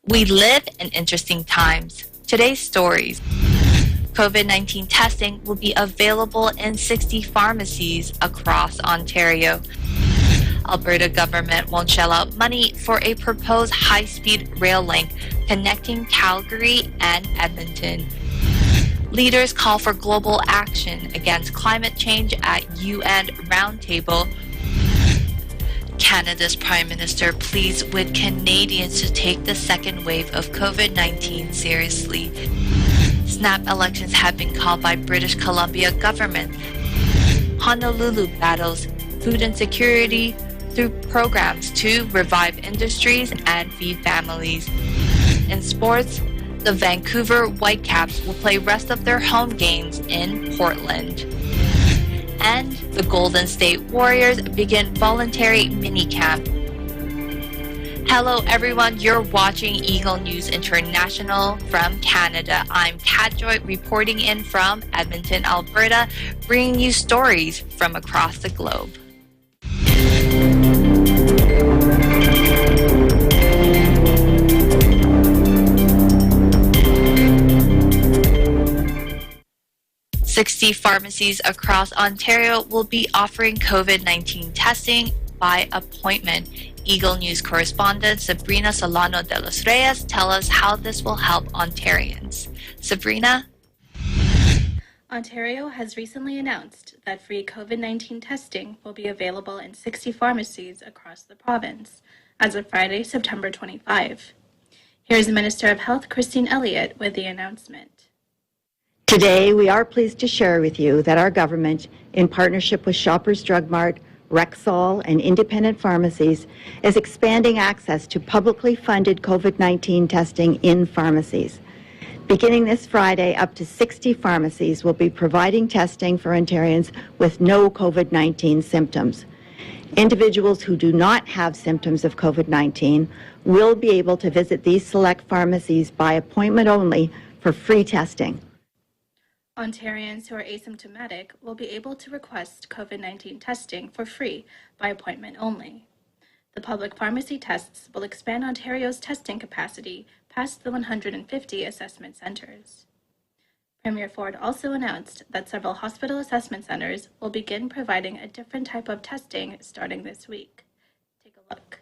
We live in interesting times. Today's stories. COVID-19 testing will be available in 60 pharmacies across Ontario. Alberta government won't shell out money for a proposed high-speed rail link connecting Calgary and Edmonton. Leaders call for global action against climate change at UN Roundtable. Canada's Prime Minister pleads with Canadians to take the second wave of COVID-19 seriously. Snap elections have been called by British Columbia government. Honolulu battles food insecurity through programs to revive industries and feed families. In sports, the Vancouver Whitecaps will play rest of their home games in Portland. And the Golden State Warriors begin voluntary minicamp. Hello everyone, you're watching Eagle News International from Canada. I'm Kat Joy reporting in from Edmonton, Alberta, bringing you stories from across the globe. "60 pharmacies across Ontario will be offering COVID-19 testing by appointment." Eagle News correspondent Sabrina Solano de los Reyes tells us how this will help Ontarians. Sabrina? Ontario has recently announced that free COVID-19 testing will be available in 60 pharmacies across the province as of Friday, September 25. Here's Minister of Health Christine Elliott with the announcement. Today, we are pleased to share with you that our government, in partnership with Shoppers Drug Mart, Rexall, and independent pharmacies, is expanding access to publicly funded COVID-19 testing in pharmacies. Beginning this Friday, up to 60 pharmacies will be providing testing for Ontarians with no COVID-19 symptoms. Individuals who do not have symptoms of COVID-19 will be able to visit these select pharmacies by appointment only for free testing. Ontarians who are asymptomatic will be able to request COVID-19 testing for free by appointment only. The public pharmacy tests will expand Ontario's testing capacity past the 150 assessment centres. Premier Ford also announced that several hospital assessment centres will begin providing a different type of testing starting this week. Take a look.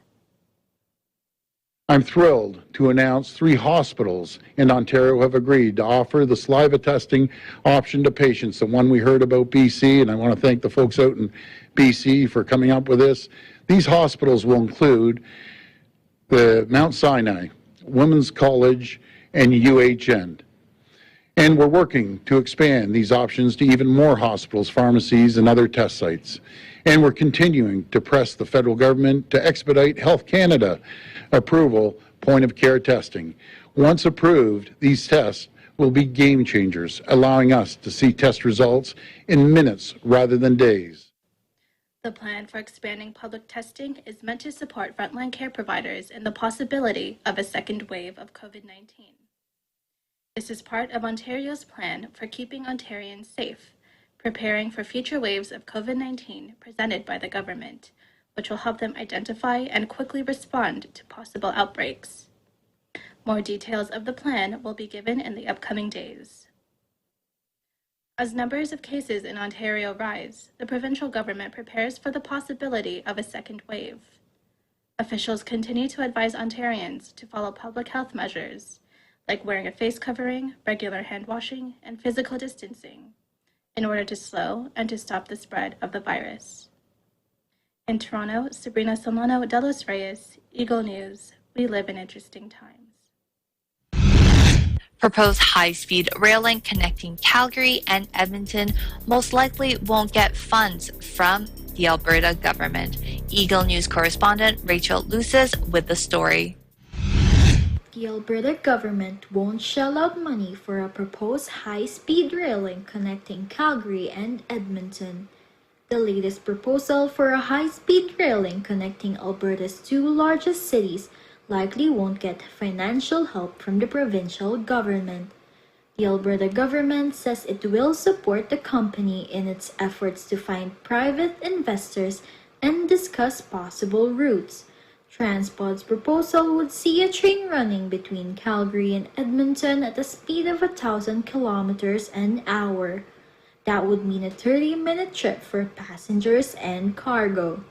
I'm thrilled to announce 3 hospitals in Ontario have agreed to offer the saliva testing option to patients, the one we heard about BC, and I want to thank the folks out in BC for coming up with this. These hospitals will include the Mount Sinai, Women's College, and UHN. And we're working to expand these options to even more hospitals, pharmacies, and other test sites. And we're continuing to press the federal government to expedite Health Canada approval point-of-care testing. Once approved, these tests will be game changers, allowing us to see test results in minutes rather than days. The plan for expanding public testing is meant to support frontline care providers in the possibility of a second wave of COVID-19. This is part of Ontario's plan for keeping Ontarians safe, preparing for future waves of COVID-19 presented by the government, which will help them identify and quickly respond to possible outbreaks. More details of the plan will be given in the upcoming days. As numbers of cases in Ontario rise, the provincial government prepares for the possibility of a second wave. Officials continue to advise Ontarians to follow public health measures, like wearing a face covering, regular hand washing, and physical distancing, in order to slow and to stop the spread of the virus. In Toronto, Sabrina Solano de los Reyes, Eagle News. We live in interesting times. Proposed high-speed rail link connecting Calgary and Edmonton most likely won't get funds from the Alberta government. Eagle News correspondent Rachel Lucis with the story. The Alberta government won't shell out money for a proposed high-speed rail link connecting Calgary and Edmonton. The latest proposal for a high-speed rail link connecting Alberta's 2 largest cities likely won't get financial help from the provincial government. The Alberta government says it will support the company in its efforts to find private investors and discuss possible routes. Transpod's proposal would see a train running between Calgary and Edmonton at a speed of 1,000 kilometers an hour. That would mean a 30-minute trip for passengers and cargo.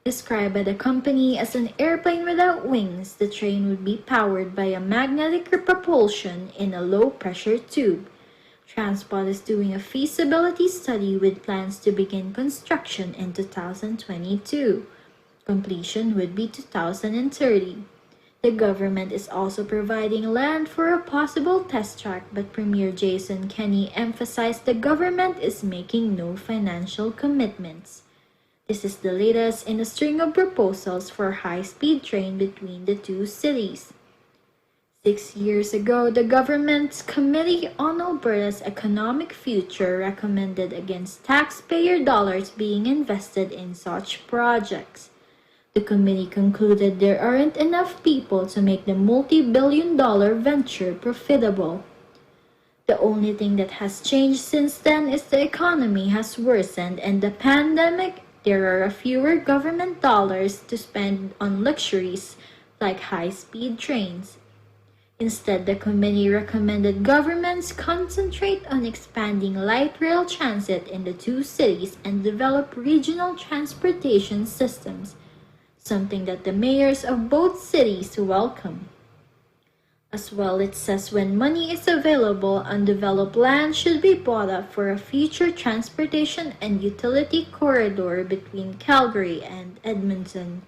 Described by the company as an airplane without wings, the train would be powered by a magnetic propulsion in a low-pressure tube. Transpod is doing a feasibility study with plans to begin construction in 2022. Completion would be 2030. The government is also providing land for a possible test track, but Premier Jason Kenney emphasized the government is making no financial commitments. This is the latest in a string of proposals for a high-speed train between the two cities. 6 years ago, the government's Committee on Alberta's Economic Future recommended against taxpayer dollars being invested in such projects. The committee concluded there aren't enough people to make the multi-billion-dollar venture profitable. The only thing that has changed since then is the economy has worsened and the pandemic. There are fewer government dollars to spend on luxuries like high-speed trains. Instead, the committee recommended governments concentrate on expanding light rail transit in the two cities and develop regional transportation systems, something that the mayors of both cities welcome. As well, it says when money is available, undeveloped land should be bought up for a future transportation and utility corridor between Calgary and Edmonton.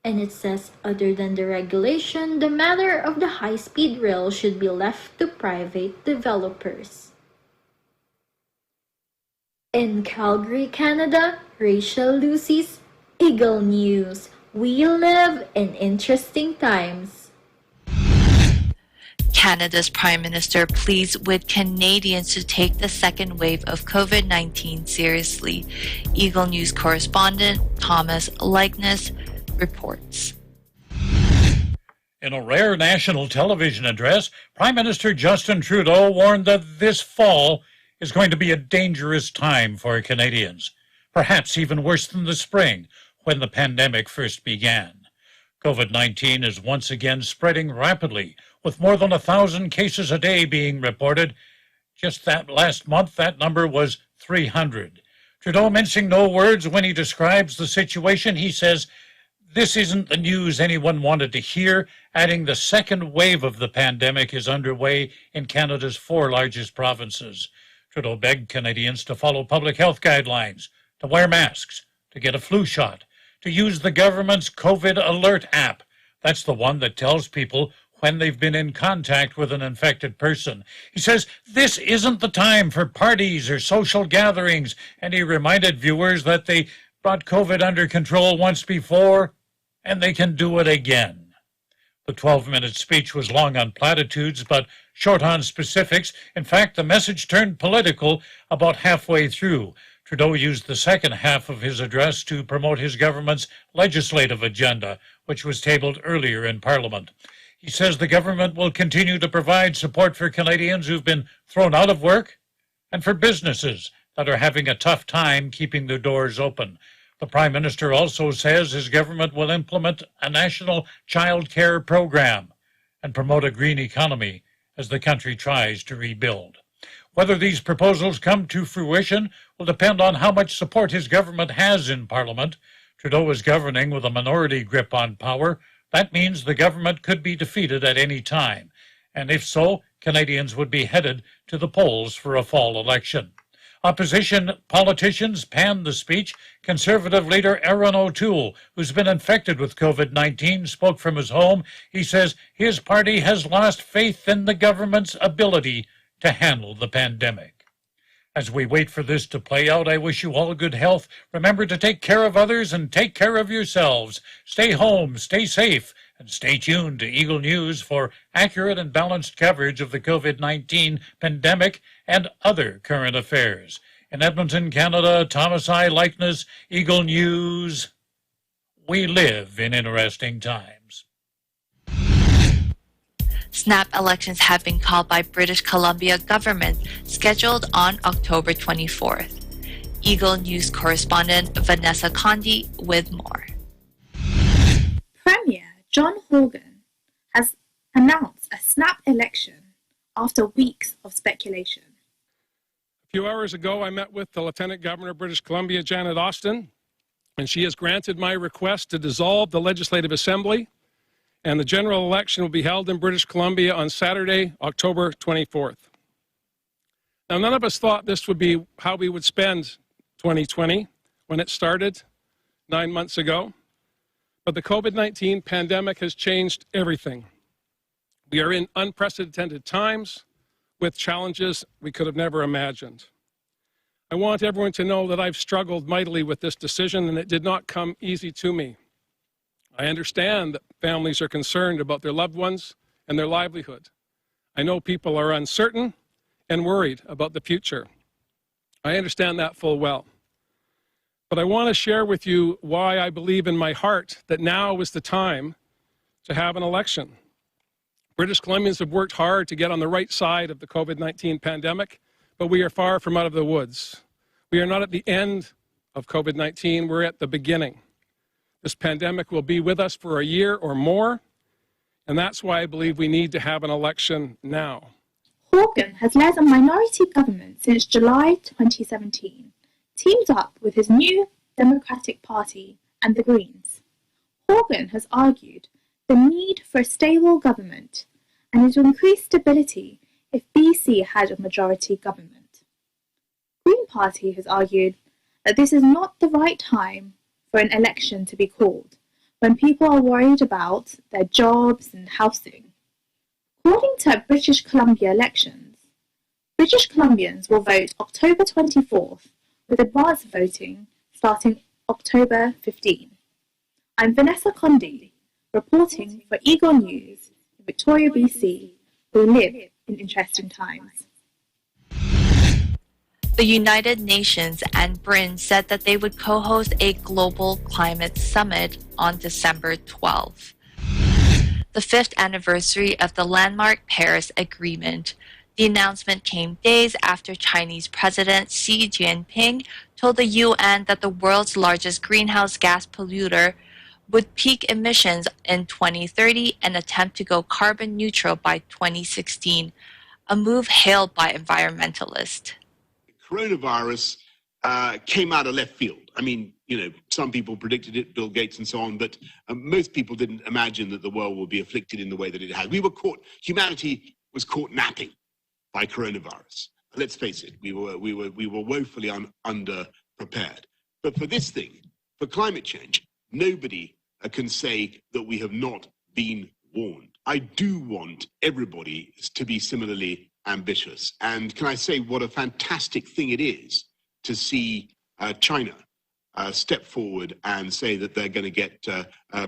And it says, other than the regulation, the matter of the high-speed rail should be left to private developers. In Calgary, Canada, Rachel Lucy's Eagle News. We live in interesting times. Canada's Prime Minister pleads with Canadians to take the second wave of COVID-19 seriously. Eagle News correspondent Thomas Likeness reports. In a rare national television address, Prime Minister Justin Trudeau warned that this fall is going to be a dangerous time for Canadians, perhaps even worse than the spring when the pandemic first began. COVID-19 is once again spreading rapidly, with more than 1,000 cases a day being reported. Just that last month, that number was 300. Trudeau mincing no words when he describes the situation. He says, "This isn't the news anyone wanted to hear," adding the second wave of the pandemic is underway in Canada's 4 largest provinces. Trudeau begged Canadians to follow public health guidelines, to wear masks, to get a flu shot, to use the government's COVID Alert app. That's the one that tells people when they've been in contact with an infected person. He says this isn't the time for parties or social gatherings, and he reminded viewers that they brought COVID under control once before, and they can do it again. The 12-minute speech was long on platitudes, but short on specifics. In fact, the message turned political about halfway through. Trudeau used the second half of his address to promote his government's legislative agenda, which was tabled earlier in Parliament. He says the government will continue to provide support for Canadians who've been thrown out of work and for businesses that are having a tough time keeping their doors open. The Prime Minister also says his government will implement a national child care program and promote a green economy as the country tries to rebuild. Whether these proposals come to fruition will depend on how much support his government has in Parliament. Trudeau is governing with a minority grip on power. That means the government could be defeated at any time, and if so, Canadians would be headed to the polls for a fall election. Opposition politicians panned the speech. Conservative leader Aaron O'Toole, who's been infected with COVID-19, spoke from his home. He says his party has lost faith in the government's ability to handle the pandemic. As we wait for this to play out, I wish you all good health. Remember to take care of others and take care of yourselves. Stay home, stay safe, and stay tuned to Eagle News for accurate and balanced coverage of the COVID-19 pandemic and other current affairs. In Edmonton, Canada, Thomas I. Likeness, Eagle News. We live in interesting times. Snap elections have been called by British Columbia government, scheduled on October 24th. Eagle News correspondent Vanessa Condi with more. John Horgan has announced a snap election after weeks of speculation. A few hours ago, I met with the Lieutenant Governor of British Columbia, Janet Austin, and she has granted my request to dissolve the Legislative Assembly, and the general election will be held in British Columbia on Saturday, October 24th. Now, none of us thought this would be how we would spend 2020 when it started 9 months ago, but the COVID-19 pandemic has changed everything. We are in unprecedented times with challenges we could have never imagined. I want everyone to know that I've struggled mightily with this decision, and it did not come easy to me. I understand that families are concerned about their loved ones and their livelihood. I know people are uncertain and worried about the future. I understand that full well. But I want to share with you why I believe in my heart that now is the time to have an election. British Columbians have worked hard to get on the right side of the COVID-19 pandemic, but we are far from out of the woods. We are not at the end of COVID-19, we're at the beginning. This pandemic will be with us for a year or more, and that's why I believe we need to have an election now. Horgan has led a minority government since July 2017, teamed up with his new Democratic Party and the Greens. Horgan has argued the need for a stable government and it would increase stability if BC had a majority government. Green Party has argued that this is not the right time for an election to be called when people are worried about their jobs and housing. According to British Columbia elections, British Columbians will vote October 24th with advance voting starting October 15. I'm Vanessa Condy, reporting for Eagle News in Victoria, BC. We live in interesting times. The United Nations and Britain said that they would co-host a global climate summit on December 12. The 5th anniversary of the landmark Paris Agreement. The announcement came days after Chinese President Xi Jinping told the UN that the world's largest greenhouse gas polluter would peak emissions in 2030 and attempt to go carbon neutral by 2016, a move hailed by environmentalists. Coronavirus came out of left field. I mean, some people predicted it, Bill Gates and so on, but most people didn't imagine that the world would be afflicted in the way that it has. Humanity was caught napping by coronavirus. Let's face it, we were woefully underprepared. But for this thing, for climate change, nobody can say that we have not been warned. I do want everybody to be similarly ambitious. And can I say what a fantastic thing it is to see China step forward and say that they're going to get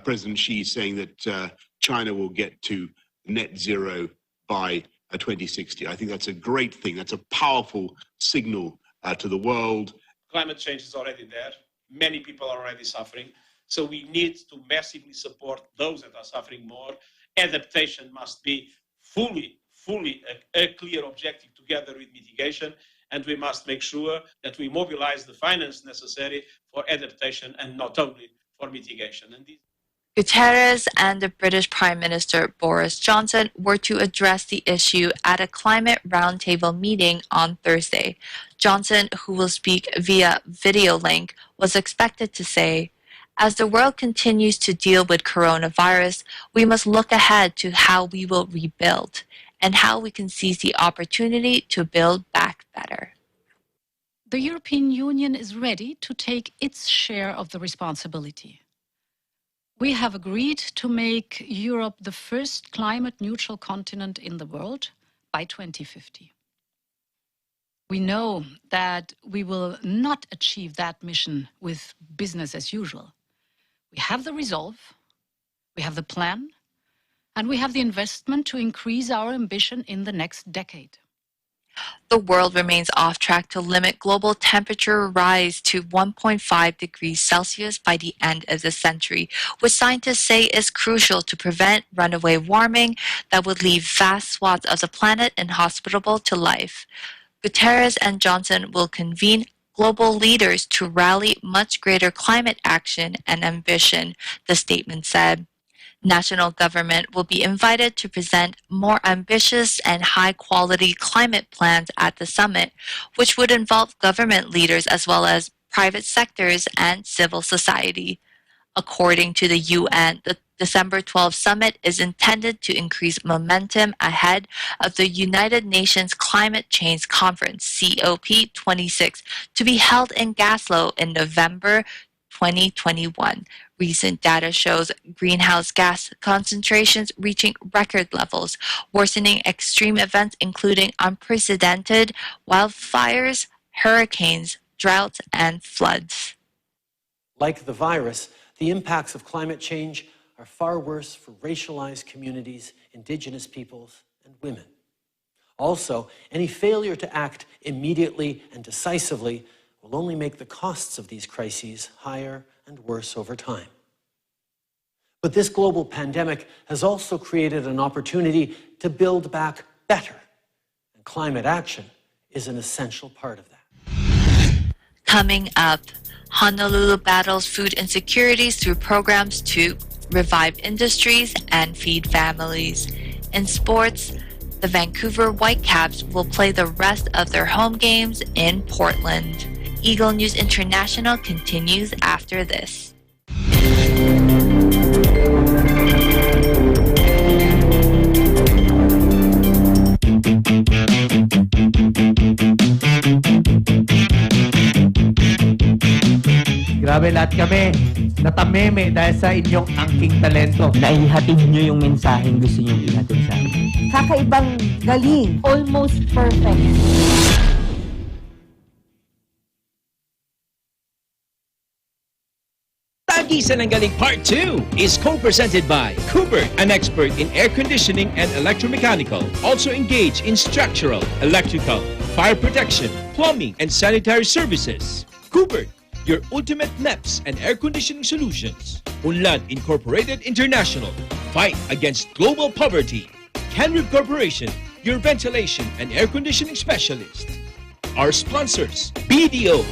President Xi saying that China will get to net zero by 2060. I think that's a great thing. That's a powerful signal to the world. Climate change is already there. Many people are already suffering. So we need to massively support those that are suffering more. Adaptation must be fully a clear objective together with mitigation. And we must make sure that we mobilize the finance necessary for adaptation and not only for mitigation. And Guterres and the British Prime Minister Boris Johnson were to address the issue at a climate roundtable meeting on Thursday. Johnson, who will speak via video link, was expected to say, "As the world continues to deal with coronavirus, we must look ahead to how we will rebuild and how we can seize the opportunity to build back better." The European Union is ready to take its share of the responsibility. We have agreed to make Europe the first climate-neutral continent in the world by 2050. We know that we will not achieve that mission with business as usual. We have the resolve, we have the plan, and we have the investment to increase our ambition in the next decade. The world remains off track to limit global temperature rise to 1.5 degrees Celsius by the end of the century, which scientists say is crucial to prevent runaway warming that would leave vast swaths of the planet inhospitable to life. Guterres and Johnson will convene global leaders to rally much greater climate action and ambition, the statement said. National government will be invited to present more ambitious and high-quality climate plans at the summit, which would involve government leaders as well as private sectors and civil society. According to the UN, the December 12 summit is intended to increase momentum ahead of the United Nations Climate Change Conference, COP26, to be held in Glasgow in November 2021. Recent data shows greenhouse gas concentrations reaching record levels, worsening extreme events including unprecedented wildfires, hurricanes, droughts, and floods. Like the virus, the impacts of climate change are far worse for racialized communities, Indigenous peoples, and women. Also, any failure to act immediately and decisively will only make the costs of these crises higher and worse over time. But this global pandemic has also created an opportunity to build back better, and climate action is an essential part of that. Coming up, Honolulu battles food insecurities through programs to revive industries and feed families. In sports, the Vancouver Whitecaps will play the rest of their home games in Portland. Eagle News International continues after this. Grabe, lahat kami natameme dahil sa inyong angking talento. Naihatid niyo yung mensaheng gusto niyong ihatid sa amin. Kakaibang galing. Almost perfect. Tagisan ng Galing Part 2 is co-presented by Cooper, an expert in air conditioning and electromechanical. Also engaged in structural, electrical, fire protection, plumbing, and sanitary services. Cooper, your ultimate MEPS and air conditioning solutions. Unlad Incorporated International, fight against global poverty. Canrib Corporation, your ventilation and air conditioning specialist. Our sponsors, BDO,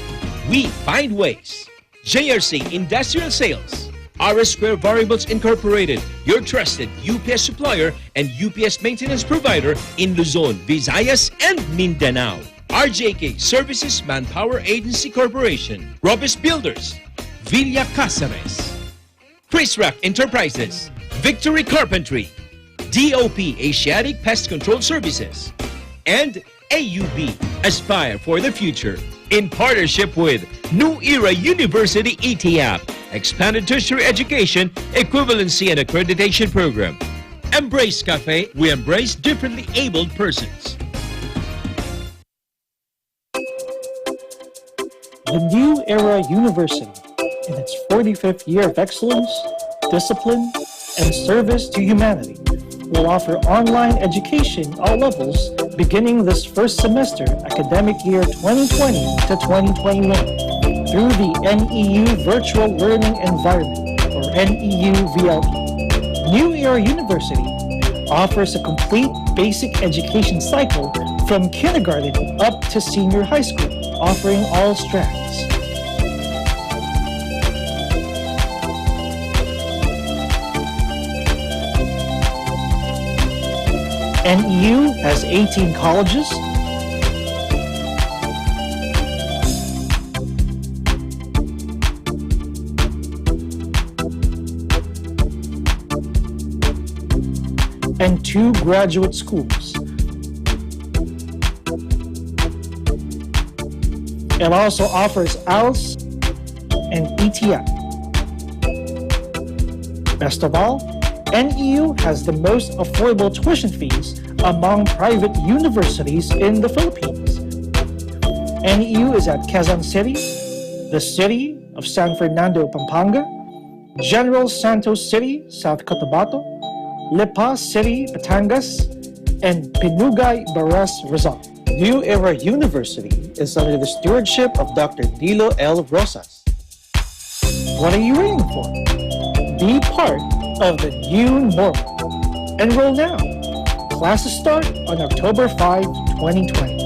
we find ways. JRC Industrial Sales, RS Square Variables Incorporated, your trusted UPS supplier and UPS maintenance provider in Luzon, Visayas, and Mindanao. RJK Services Manpower Agency Corporation, Robis Builders, Villa Casares, Chris Rock Enterprises, Victory Carpentry, DOP Asiatic Pest Control Services, and AUB Aspire for the Future. In partnership with New Era University ETAP, Expanded Tertiary Education, Equivalency and Accreditation Program. Embrace Cafe, we embrace differently abled persons. The New Era University, in its 45th year of excellence, discipline, and service to humanity, will offer online education all levels beginning this first semester academic year 2020 to 2021 through the NEU Virtual Learning Environment, or NEU VLE. New Era University offers a complete basic education cycle from kindergarten up to senior high school, offering all strands. NEU has 18 colleges, and 2 graduate schools. It also offers ALS and ETI. Best of all, NEU has the most affordable tuition fees among private universities in the Philippines. NEU is at Quezon City, the city of San Fernando, Pampanga, General Santos City, South Cotabato, Lipa City, Batangas, and Pinugay, Baras, Rizal. New Era University is under the stewardship of Dr. Nilo L. Rosas. What are you waiting for? Be part of the new normal. Enroll now. Classes start on October 5, 2020.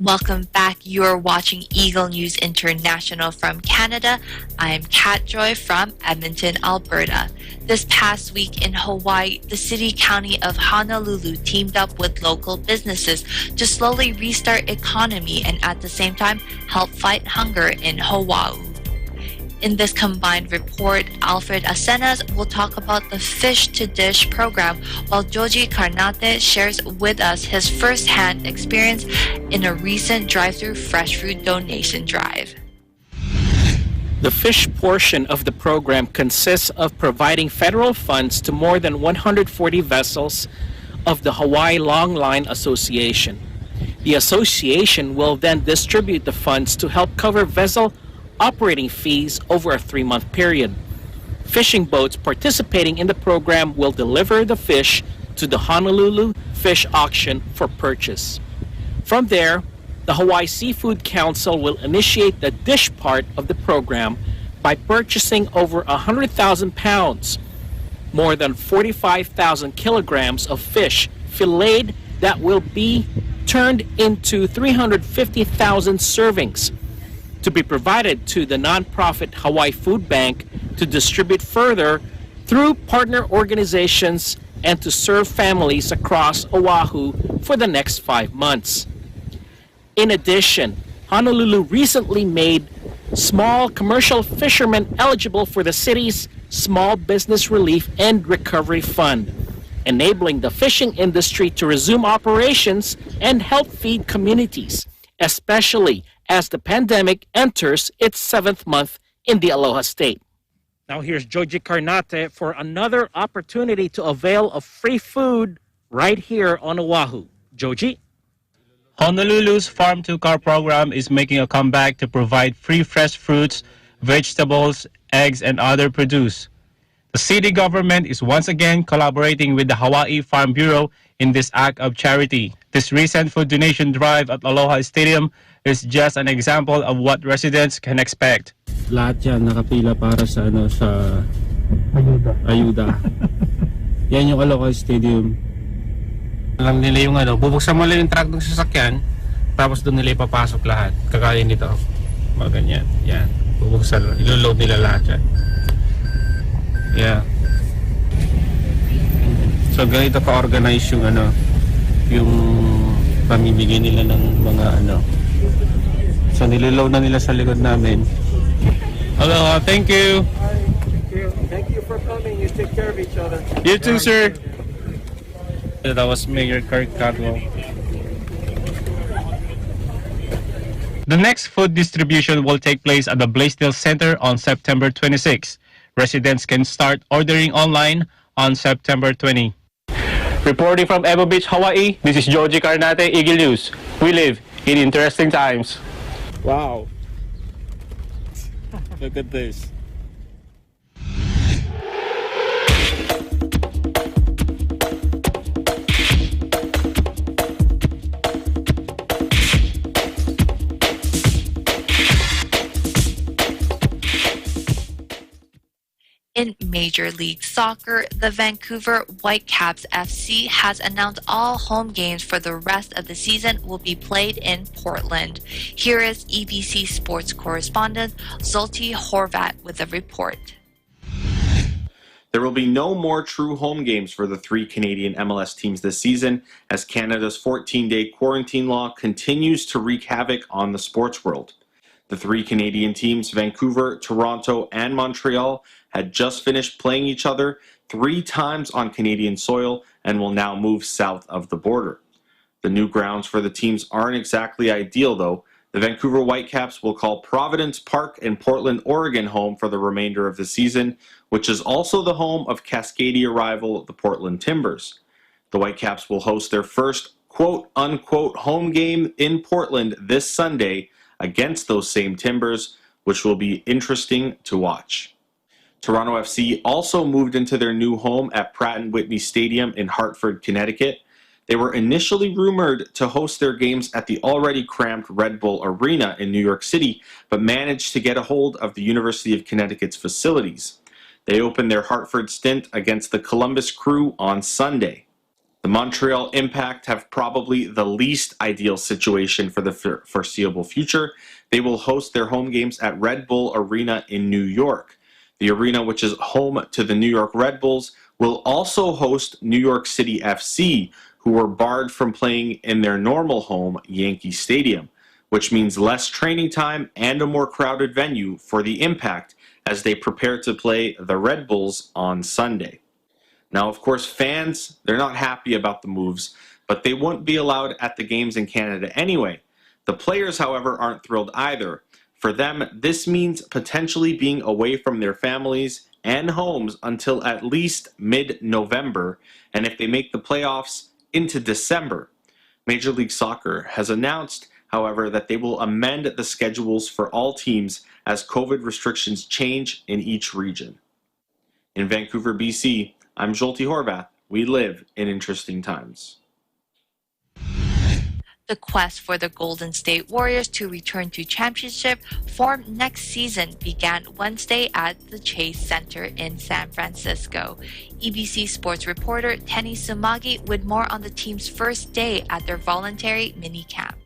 Welcome back. You're watching Eagle News International from Canada. I'm Kat Joy from Edmonton, Alberta. This past week in Hawaii, the city-county of Honolulu teamed up with local businesses to slowly restart economy and at the same time help fight hunger in Oahu. In this combined report, Alfred Asenas will talk about the Fish to Dish program, while Joji Karnate shares with us his first-hand experience in a recent drive-through fresh food donation drive. The fish portion of the program consists of providing federal funds to more than 140 vessels of the Hawaii Long Line Association. The association will then distribute the funds to help cover vessel operating fees over a 3-month period. Fishing boats participating in the program will deliver the fish to the Honolulu Fish Auction for purchase. From there, the Hawaii Seafood Council will initiate the dish part of the program by purchasing over 100,000 pounds, more than 45,000 kilograms of fish filleted that will be turned into 350,000 servings, to be provided to the nonprofit Hawaii Food Bank to distribute further through partner organizations and to serve families across Oahu for the next 5 months. In addition, Honolulu recently made small commercial fishermen eligible for the city's Small Business Relief and Recovery Fund, enabling the fishing industry to resume operations and help feed communities, especially as the pandemic enters its 7th month in the Aloha State. Now here's Joji Karnate for another opportunity to avail of free food right here on Oahu. Joji? Honolulu's Farm to Car program is making a comeback to provide free fresh fruits, vegetables, eggs, and other produce. The city government is once again collaborating with the Hawaii Farm Bureau in this act of charity. This recent food donation drive at Aloha Stadium is just an example of what residents can expect. Lahat yan nakapila para sa ayuda. Yan yung Aloha Stadium. Alam nila yung bubuksan mo lang yung truck ng sasakyan, tapos doon nila ipapasok lahat. Kagaya nito. Mga ganyan. Yan. Bubuksan, ilo-load nila lahat yan. Yeah. So ganito ka-organize yung yung pamimigay nila ng mga So niliload na nila sa likod namin. Aloha, thank you. Thank you for coming. You take care of each other. You too, sir. That was Mayor Kirk Caldwell. The next food distribution will take place at the Blaisdell Center on September 26. Residents can start ordering online on September 20. Reporting from Evo Beach, Hawaii, this is Joji Karnate, Eagle News. We live in interesting times. Wow. Look at this. In Major League Soccer, the Vancouver Whitecaps FC has announced all home games for the rest of the season will be played in Portland. Here is EBC sports correspondent Zolti Horvat with a report. There will be no more true home games for the 3 Canadian MLS teams this season, as Canada's 14-day quarantine law continues to wreak havoc on the sports world. The 3 Canadian teams, Vancouver, Toronto, and Montreal, had just finished playing each other 3 times on Canadian soil and will now move south of the border. The new grounds for the teams aren't exactly ideal, though. The Vancouver Whitecaps will call Providence Park in Portland, Oregon home for the remainder of the season, which is also the home of Cascadia rival the Portland Timbers. The Whitecaps will host their first quote-unquote home game in Portland this Sunday against those same Timbers, which will be interesting to watch. Toronto FC also moved into their new home at Pratt & Whitney Stadium in Hartford, Connecticut. They were initially rumored to host their games at the already cramped Red Bull Arena in New York City, but managed to get a hold of the University of Connecticut's facilities. They opened their Hartford stint against the Columbus Crew on Sunday. The Montreal Impact have probably the least ideal situation for the foreseeable future. They will host their home games at Red Bull Arena in New York. The arena, which is home to the New York Red Bulls, will also host New York City FC, who were barred from playing in their normal home, Yankee Stadium, which means less training time and a more crowded venue for the Impact as they prepare to play the Red Bulls on Sunday. Now, of course, fans, they're not happy about the moves, but they won't be allowed at the games in Canada anyway. The players, however, aren't thrilled either. For them, this means potentially being away from their families and homes until at least mid-November, and if they make the playoffs, into December. Major League Soccer has announced, however, that they will amend the schedules for all teams as COVID restrictions change in each region. In Vancouver, BC, I'm Jolty Horvath. We live in interesting times. The quest for the Golden State Warriors to return to championship form next season began Wednesday at the Chase Center in San Francisco. EBC sports reporter Tenny Sumagi with more on the team's first day at their voluntary mini-camp.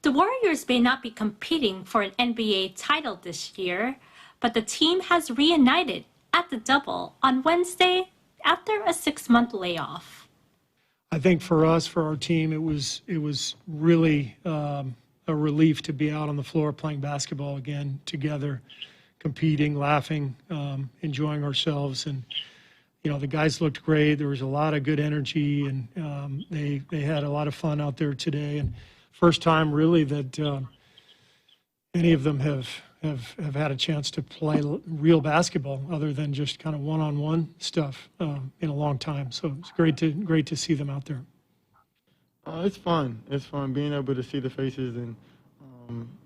The Warriors may not be competing for an NBA title this year, but the team has reunited at the Double on Wednesday after a 6-month layoff. I think for us, for our team, it was really a relief to be out on the floor playing basketball again together, competing, laughing, enjoying ourselves. And you know, the guys looked great. There was a lot of good energy, and they had a lot of fun out there today. And first time really that any of them have had a chance to play real basketball other than just kind of one-on-one stuff in a long time. So it's great to see them out there. It's fun. It's fun being able to see the faces and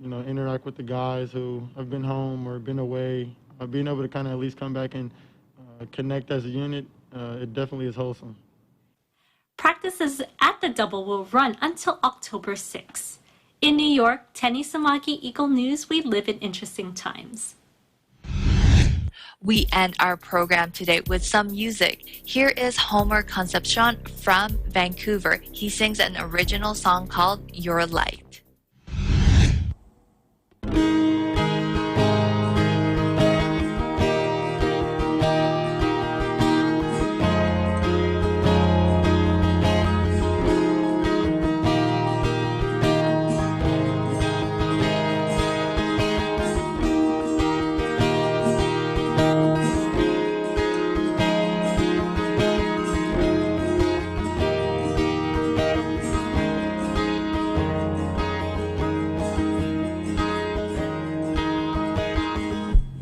you know, interact with the guys who have been home or been away. Being able to kind of at least come back and connect as a unit, it definitely is wholesome. Practices at the Double will run until October 6th. In New York, Tenny Samaki, Eagle News, we live in interesting times. We end our program today with some music. Here is Homer Concepcion from Vancouver. He sings an original song called Your Light.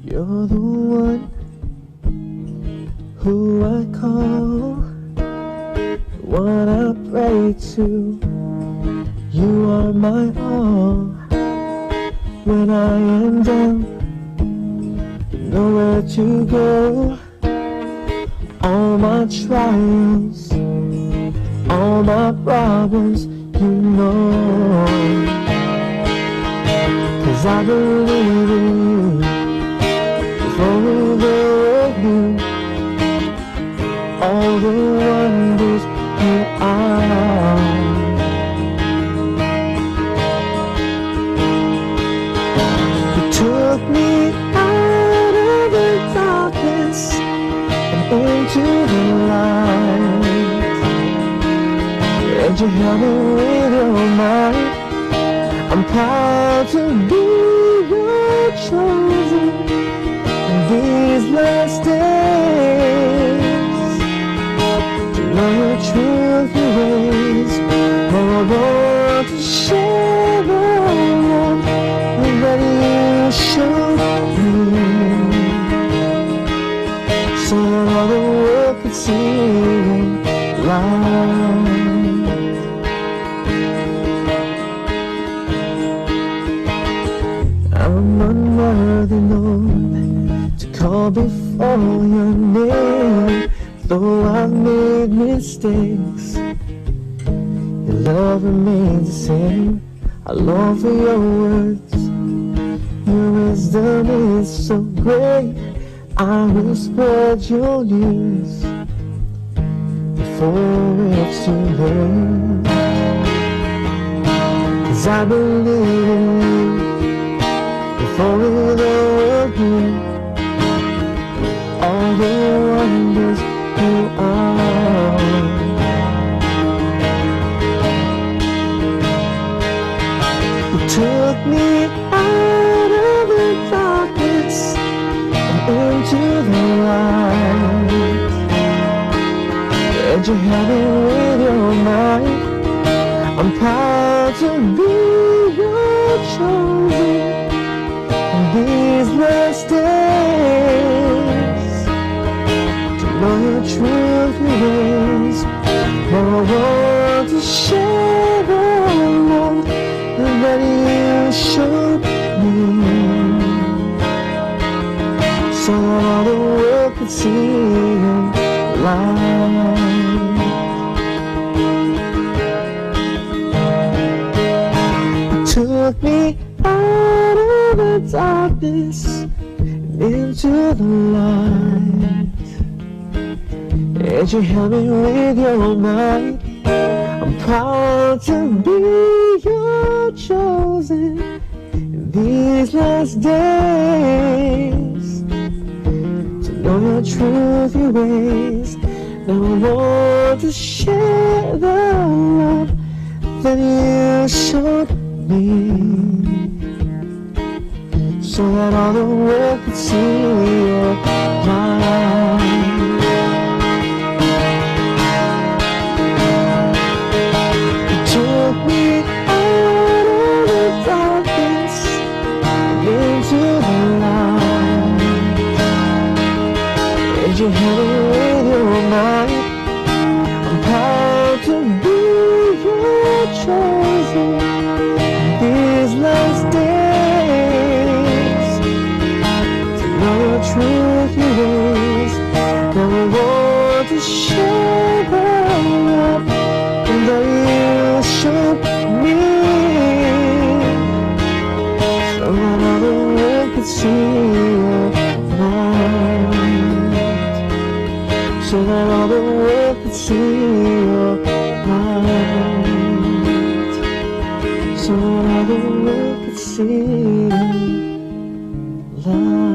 You're the one who I call, the one I pray to. You are my all. When I am down, nowhere to go. All my trials, all my problems, you know. 'Cause I believe in you. Over you, all the wonders you are. You took me out of the darkness and into the light, and you held me with your might. I'm proud to be your chosen these last days, to know your truth, your ways. Oh, I want to share the love that you showed me, so all the world could see light. I'm unworthy, Lord, to call before your name. Though I've made mistakes, your love remains the same. I long for your words, your wisdom is so great. I will spread your news before it's too late. 'Cause I believe in you. If only the world knew all the wonders you are. You took me out of the darkness and into the light. And you have it with your mind. I'm proud to be your chosen in these last days. To know your truth ways. Now I want to share the love that you showed me, so that all the world could see your light. You took me out of the darkness and into the light, and you held me with your might. I'm proud to be your chosen in these last days. To know your truth, your ways. Now I want to share the love that you showed me, so that all the world could see your light. You took me out of the darkness and into the light, and you held it with your might. I'm proud to be your chosen these last days. To know your truth, your ways. Now I want to share the love that you showed me, so that all the world could see your light. So that all the world could see your light. So that all the world could see your light.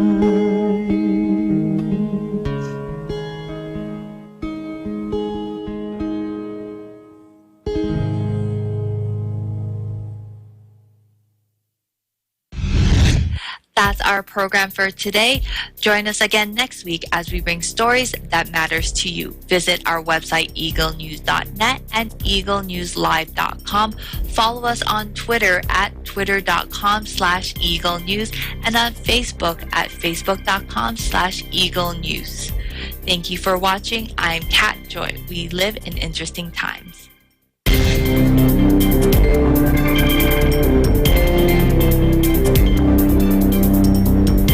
That's our program for today. Join us again next week as we bring stories that matters to you. Visit our website eaglenews.net and eaglenewslive.com. Follow us on Twitter at twitter.com/eaglenews and on Facebook at facebook.com/eaglenews. Thank you for watching. I'm Kat Joy. We live in interesting times.